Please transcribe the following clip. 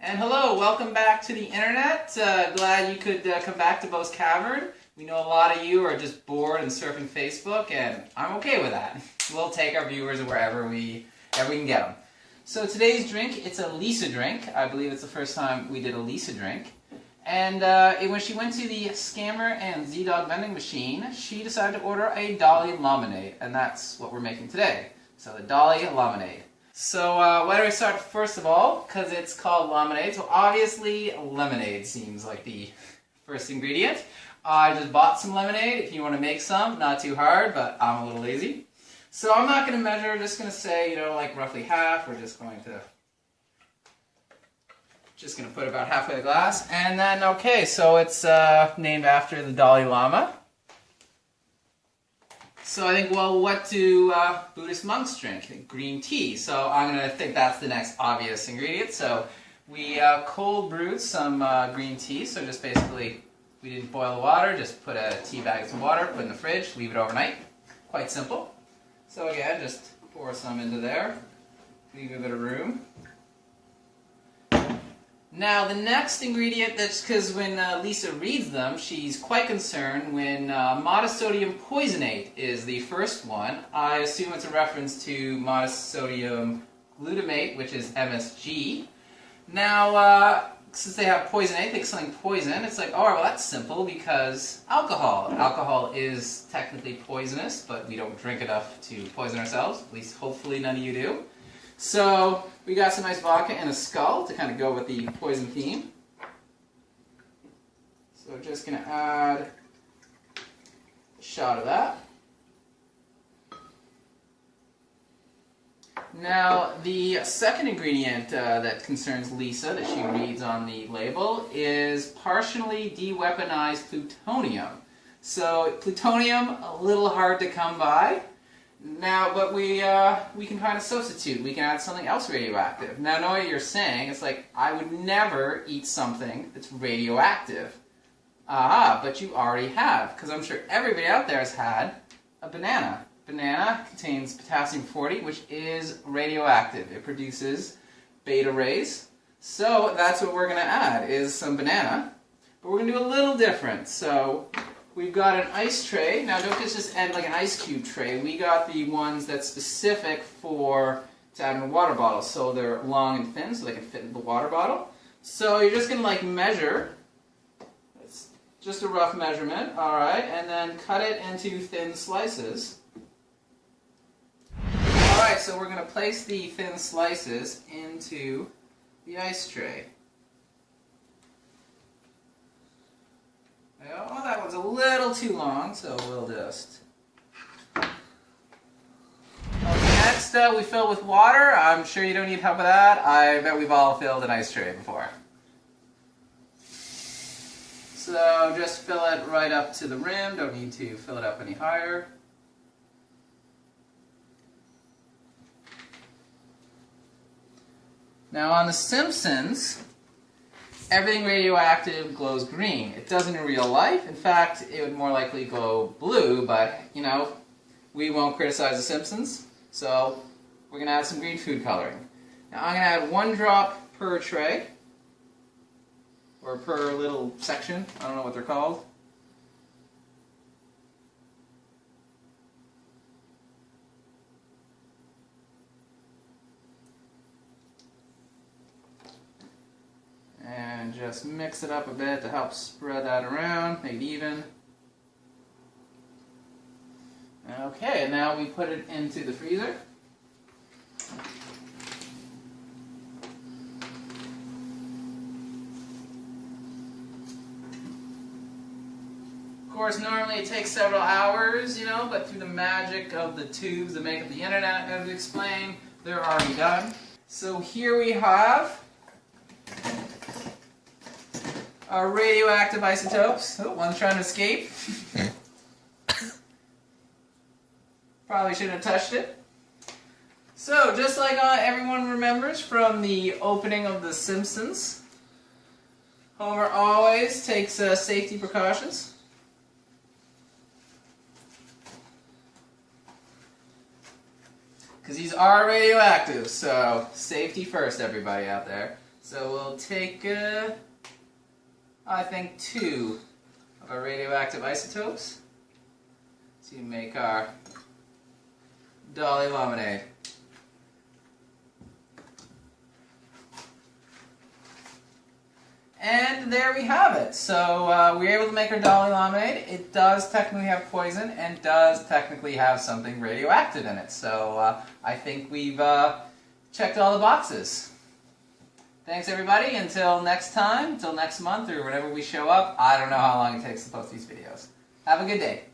And hello, welcome back to the internet. Glad you could come back to Bo's Cavern. We know a lot of you are just bored and surfing Facebook, and I'm okay with that. We'll take our viewers wherever we can get them. So today's drink, it's a Lisa drink. I believe it's the first time we did a Lisa drink. And when she went to the Scammer and Z-Dog vending machine, she decided to order a Dalai Lamanade, and that's what we're making today. So the Dalai Lamanade. So why do we start first of all? Because it's called lemonade, so obviously lemonade seems like the first ingredient. I just bought some lemonade. If you want to make some, not too hard, but I'm a little lazy. So I'm not going to measure, just going to say, like roughly half. We're just going to put about halfway the glass. And then, okay, so it's named after the Dalai Lama. So I think, well, what do Buddhist monks drink? Green tea. So I'm going to think that's the next obvious ingredient. So we cold brewed some green tea. So just basically, we didn't boil the water, just put a tea bag of some water, put it in the fridge, leave it overnight. Quite simple. So again, just pour some into there, leave a bit of room. Now the next ingredient, that's because when Lisa reads them, she's quite concerned when monosodium poisonate is the first one. I assume it's a reference to monosodium glutamate, which is MSG. Now, since they have poisonate, they something poison, it's like, oh, well, that's simple because alcohol. Alcohol is technically poisonous, but we don't drink enough to poison ourselves. At least, hopefully, none of you do. So we got some nice vodka and a skull to kind of go with the poison theme. So just going to add a shot of that. Now the second ingredient that concerns Lisa that she reads on the label is partially de-weaponized plutonium. So plutonium, a little hard to come by. Now, but we can kind of substitute. We can add something else radioactive. Now, I know what you're saying. It's like, I would never eat something that's radioactive. But you already have, because I'm sure everybody out there has had a banana. Banana contains potassium-40, which is radioactive. It produces beta rays. So that's what we're going to add, is some banana. But we're going to do a little different. So we've got an ice tray. Now don't just add like an ice cube tray. We got the ones that's specific to add in a water bottle. So they're long and thin so they can fit in the water bottle. So you're just going to like measure. It's just a rough measurement. Alright, and then cut it into thin slices. Alright, so we're going to place the thin slices into the ice tray. Oh, that one's a little too long, so we'll just... Okay, next we fill with water. I'm sure you don't need help with that. I bet we've all filled an ice tray before. So just fill it right up to the rim. Don't need to fill it up any higher. Now on The Simpsons, everything radioactive glows green. It doesn't in real life. In fact, it would more likely glow blue, but, we won't criticize The Simpsons. So we're going to add some green food coloring. Now I'm going to add 1 drop per tray, or per little section. I don't know what they're called. And just mix it up a bit to help spread that around, make it even. Okay, and now we put it into the freezer. Of course, normally it takes several hours, but through the magic of the tubes that make up the internet, as we explained, they're already done. So here we have our radioactive isotopes. Oh, one's trying to escape. Probably shouldn't have touched it. So, just like everyone remembers from the opening of The Simpsons, Homer always takes safety precautions. Because these are radioactive, so safety first, everybody out there. So we'll take, I think, 2 of our radioactive isotopes to make our Dalai Lamanade. And there we have it. So we were able to make our Dalai Lamanade. It does technically have poison and does technically have something radioactive in it. So I think we've checked all the boxes. Thanks everybody. Until next time, until next month or whenever we show up. I don't know how long it takes to post these videos. Have a good day.